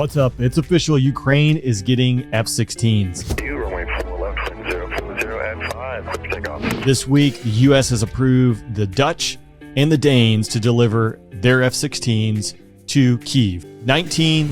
What's up? It's official. Ukraine is getting F-16s. This week, the U.S. has approved the Dutch and the Danes to deliver their F-16s to Kyiv. 19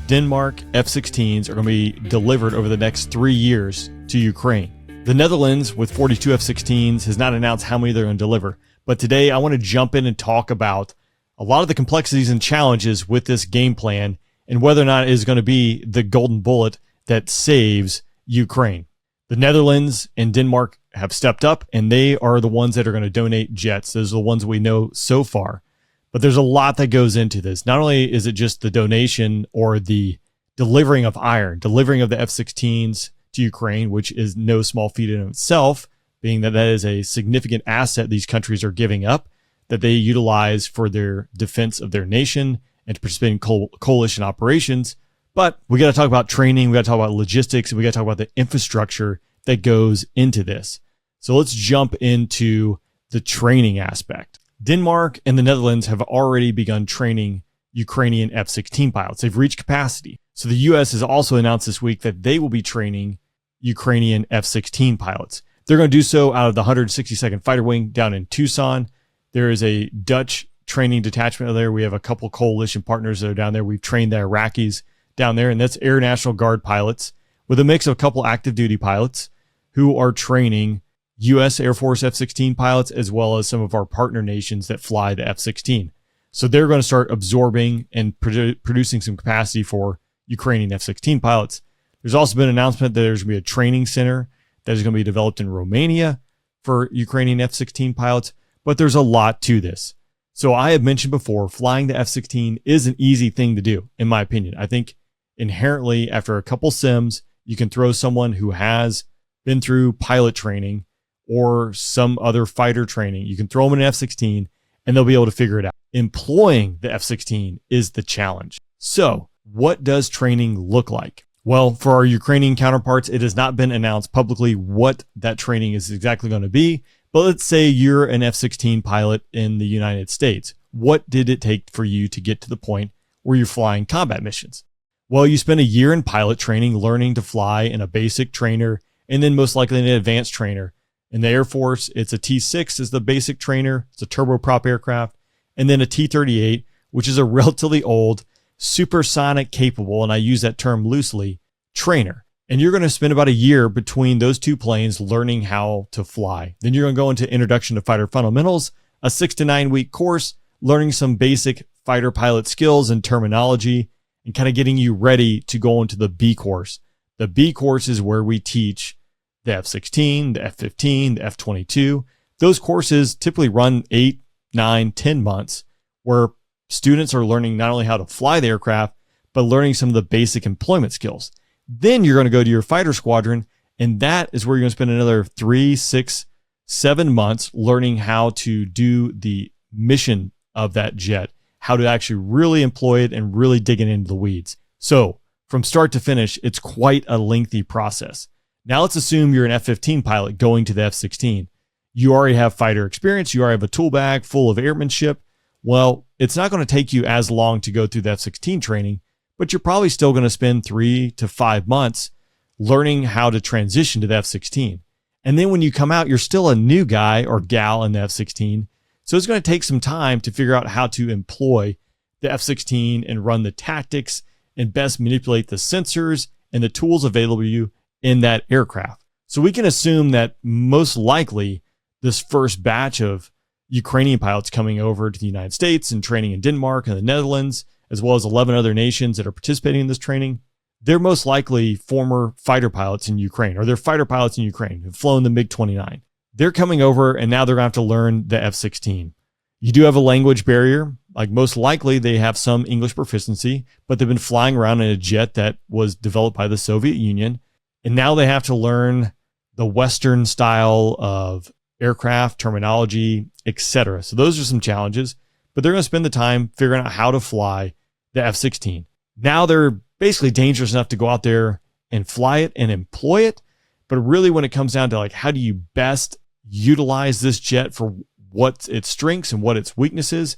Denmark F-16s are going to be delivered over the next 3 years to Ukraine. The Netherlands, with 42 F-16s, has not announced how many they're going to deliver. But today, I want to jump in and talk about a lot of the complexities and challenges with this game plan and whether or not it is going to be the golden bullet that saves Ukraine. The Netherlands and Denmark have stepped up, and they are the ones that are going to donate jets. Those are the ones we know so far. But there's a lot that goes into this. Not only is it just the donation or the delivering of iron, delivering of the F-16s to Ukraine, which is no small feat in itself, being that that is a significant asset these countries are giving up, that they utilize for their defense of their nation and to participate in coalition operations. But we got to talk about training. We got to talk about logistics. And we got to talk about the infrastructure that goes into this. So let's jump into the training aspect. Denmark and the Netherlands have already begun training Ukrainian F-16 pilots. They've reached capacity. So the U.S. has also announced this week that they will be training Ukrainian F-16 pilots. They're going to do so out of the 162nd Fighter Wing down in Tucson. There is a Dutch training detachment there. We have a couple coalition partners that are down there. We've trained the Iraqis down there, and that's Air National Guard pilots with a mix of a couple active duty pilots who are training U.S. Air Force F-16 pilots, as well as some of our partner nations that fly the F-16. So they're going to start absorbing and producing some capacity for Ukrainian F-16 pilots. There's also been an announcement that there's going to be a training center that is going to be developed in Romania for Ukrainian F-16 pilots, but there's a lot to this. So I have mentioned before, flying the F-16 is an easy thing to do, in my opinion. I think inherently, after a couple sims, you can throw someone who has been through pilot training or some other fighter training. You can throw them in an F-16 and they'll be able to figure it out. Employing the F-16 is the challenge. So what does training look like? Well, for our Ukrainian counterparts, it has not been announced publicly what that training is exactly going to be. But let's say you're an F-16 pilot in the United States. What did it take for you to get to the point where you're flying combat missions? Well, you spend a year in pilot training, learning to fly in a basic trainer, and then most likely an advanced trainer. In the Air Force, it's a T-6 is the basic trainer. It's a turboprop aircraft. And then a T-38, which is a relatively old, supersonic capable, and I use that term loosely, trainer. And you're going to spend about a year between those two planes learning how to fly. Then you're going to go into Introduction to Fighter Fundamentals, a 6 to 9 week course, learning some basic fighter pilot skills and terminology, and kind of getting you ready to go into the B course. The B course is where we teach the F-16, the F-15, the F-22. Those courses typically run 8, 9, 10 months, where students are learning not only how to fly the aircraft, but learning some of the basic employment skills. Then you're going to go to your fighter squadron, and that is where you're going to spend another 3, 6, 7 months learning how to do the mission of that jet, how to actually really employ it and really digging into the weeds. So from start to finish, it's quite a lengthy process. Now let's assume you're an F-15 pilot going to the F-16. You already have fighter experience. You already have a tool bag full of airmanship. Well, it's not going to take you as long to go through the F-16 training, but you're probably still going to spend 3 to 5 months learning how to transition to the F-16. And then when you come out, you're still a new guy or gal in the F-16. So it's going to take some time to figure out how to employ the F-16 and run the tactics and best manipulate the sensors and the tools available to you in that aircraft. So we can assume that most likely this first batch of Ukrainian pilots coming over to the United States and training in Denmark and the Netherlands, as well as 11 other nations that are participating in this training, they're most likely former fighter pilots in Ukraine, or they're fighter pilots in Ukraine who've flown the MiG-29. They're coming over, and now they're going to have to learn the F-16. You do have a language barrier. Like most likely, they have some English proficiency, but they've been flying around in a jet that was developed by the Soviet Union, and now they have to learn the Western style of aircraft, terminology, etc. So those are some challenges, but they're going to spend the time figuring out how to fly the F-16. Now they're basically dangerous enough to go out there and fly it and employ it. But really when it comes down to like, how do you best utilize this jet for what its strengths and what its weaknesses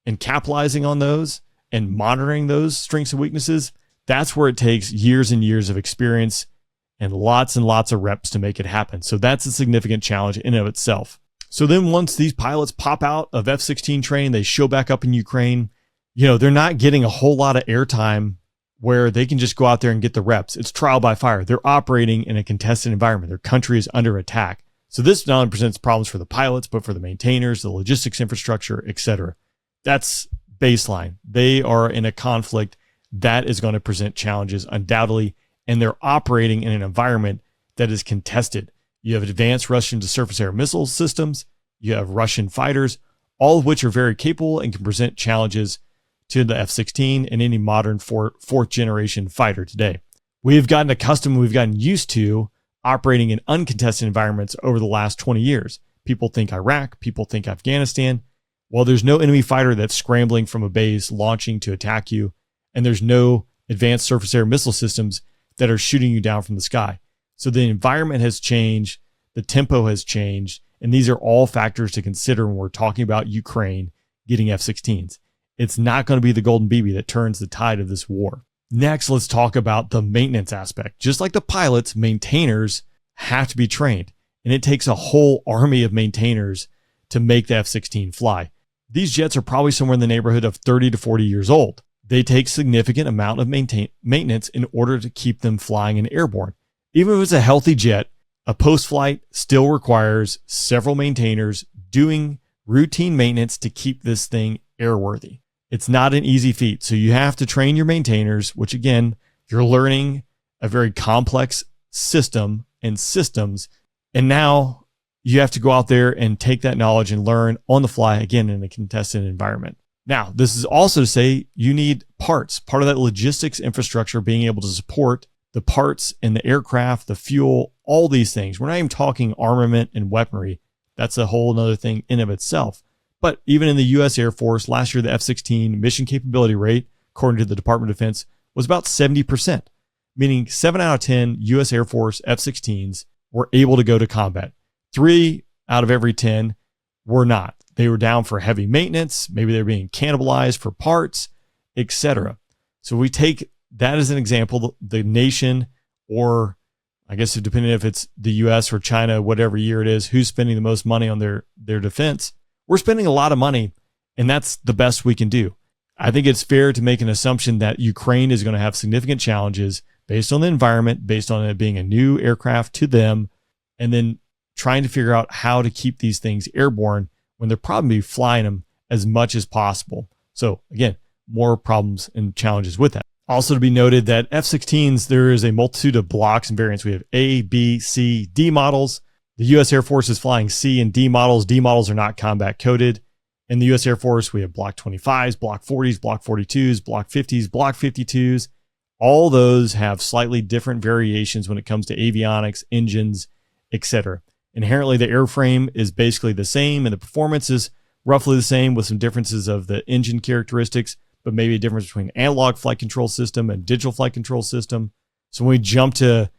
and capitalizing on those and monitoring those strengths and weaknesses, That's where it takes years and years of experience and lots of reps to make it happen. So that's a significant challenge in and of itself. So then once these pilots pop out of F-16 training, they show back up in Ukraine, they're not getting a whole lot of airtime where they can just go out there and get the reps. It's trial by fire. They're operating in a contested environment. Their country is under attack. So this not only presents problems for the pilots, but for the maintainers, the logistics infrastructure, etc. That's baseline. They are in a conflict that is going to present challenges undoubtedly, and they're operating in an environment that is contested. You have advanced Russian surface air missile systems. You have Russian fighters, all of which are very capable and can present challenges to the F-16 and any modern fourth generation fighter today. We've gotten accustomed, we've gotten used to operating in uncontested environments over the last 20 years. People think Iraq, people think Afghanistan. Well, there's no enemy fighter that's scrambling from a base, launching to attack you, and there's no advanced surface air missile systems that are shooting you down from the sky. So the environment has changed, the tempo has changed, and these are all factors to consider when we're talking about Ukraine getting F-16s. It's not going to be the golden BB that turns the tide of this war. Next, let's talk about the maintenance aspect. Just like the pilots, maintainers have to be trained, and it takes a whole army of maintainers to make the F-16 fly. These jets are probably somewhere in the neighborhood of 30 to 40 years old. They take significant amount of maintenance in order to keep them flying and airborne. Even if it's a healthy jet, a post-flight still requires several maintainers doing routine maintenance to keep this thing airworthy. It's not an easy feat. So you have to train your maintainers, which again, you're learning a very complex system and systems. And now you have to go out there and take that knowledge and learn on the fly, again, in a contested environment. Now, this is also to say you need parts, part of that logistics infrastructure, being able to support the parts in the aircraft, the fuel, all these things. We're not even talking armament and weaponry. That's a whole nother thing in of itself. But even in the U.S. Air Force, last year, the F-16 mission capability rate, according to the Department of Defense, was about 70%, meaning 7 out of 10 U.S. Air Force F-16s were able to go to combat. 3 out of every 10 were not. They were down for heavy maintenance. Maybe they're being cannibalized for parts, etc. So we take that as an example. The nation, or I guess depending if it's the U.S. or China, whatever year it is, who's spending the most money on their defense. We're spending a lot of money, and that's the best we can do. I think it's fair to make an assumption that Ukraine is going to have significant challenges based on the environment, based on it being a new aircraft to them, and then trying to figure out how to keep these things airborne when they're probably flying them as much as possible. So again, more problems and challenges with that. Also to be noted that F-16s, there is a multitude of blocks and variants. We have A, B, C, D models. The U.S. Air Force is flying C and D models. D models are not combat coded. In the U.S. Air Force, we have Block 25s, Block 40s, Block 42s, Block 50s, Block 52s. All those have slightly different variations when it comes to avionics, engines, etc. Inherently, the airframe is basically the same, and the performance is roughly the same with some differences of the engine characteristics, but maybe a difference between analog flight control system and digital flight control system. So when we jump to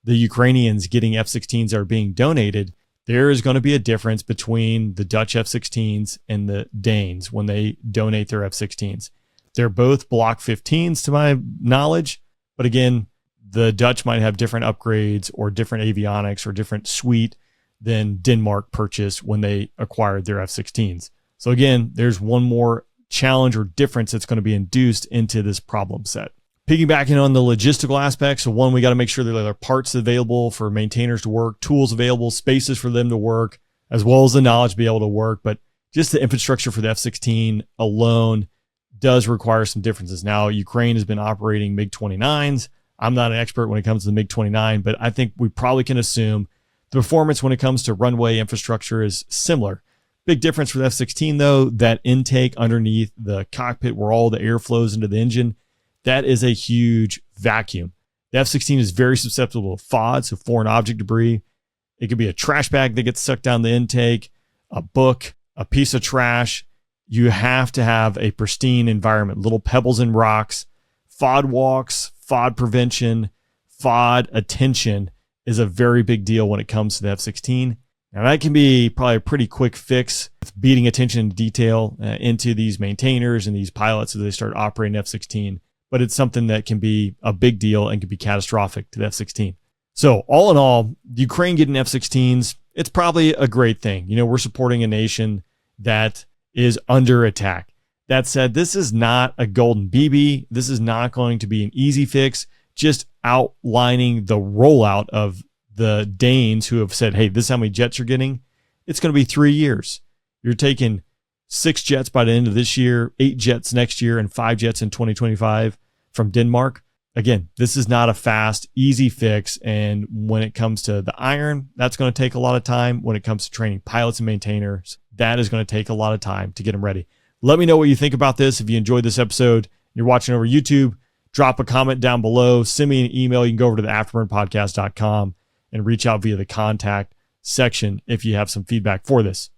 the Ukrainians getting F-16s that are being donated, there is going to be a difference between the Dutch F-16s and the Danes when they donate their F-16s. They're both Block 15s to my knowledge, but again, the Dutch might have different upgrades or different avionics or different suite than Denmark purchased when they acquired their F-16s. So again, there's one more challenge or difference that's going to be induced into this problem set. Piggybacking on the logistical aspects, so one, we got to make sure that there are parts available for maintainers to work, tools available, spaces for them to work, as well as the knowledge to be able to work. But just the infrastructure for the F-16 alone does require some differences. Now, Ukraine has been operating MiG-29s. I'm not an expert when it comes to the MiG-29, but I think we probably can assume the performance when it comes to runway infrastructure is similar. Big difference for the F-16, though, that intake underneath the cockpit where all the air flows into the engine, that is a huge vacuum. The F-16 is very susceptible to FOD, so foreign object debris. It could be a trash bag that gets sucked down the intake, a book, a piece of trash. You have to have a pristine environment, little pebbles and rocks. FOD walks, FOD prevention, FOD attention is a very big deal when it comes to the F-16. Now that can be probably a pretty quick fix, beating attention to detail into these maintainers and these pilots as they start operating F-16. but it's something that can be a big deal and can be catastrophic to the F-16. So all in all, Ukraine getting F-16s, it's probably a great thing. We're supporting a nation that is under attack. That said, this is not a golden BB. This is not going to be an easy fix. Just outlining the rollout of the Danes who have said, hey, this is how many jets you're getting. It's going to be 3 years. You're taking 6 jets by the end of this year, 8 jets next year, and 5 jets in 2025 from Denmark. Again, this is not a fast, easy fix. And when it comes to the iron, that's going to take a lot of time. When it comes to training pilots and maintainers, that is going to take a lot of time to get them ready. Let me know what you think about this. If you enjoyed this episode, you're watching over YouTube, drop a comment down below, send me an email. You can go over to the afterburnpodcast.com and reach out via the contact section if you have some feedback for this.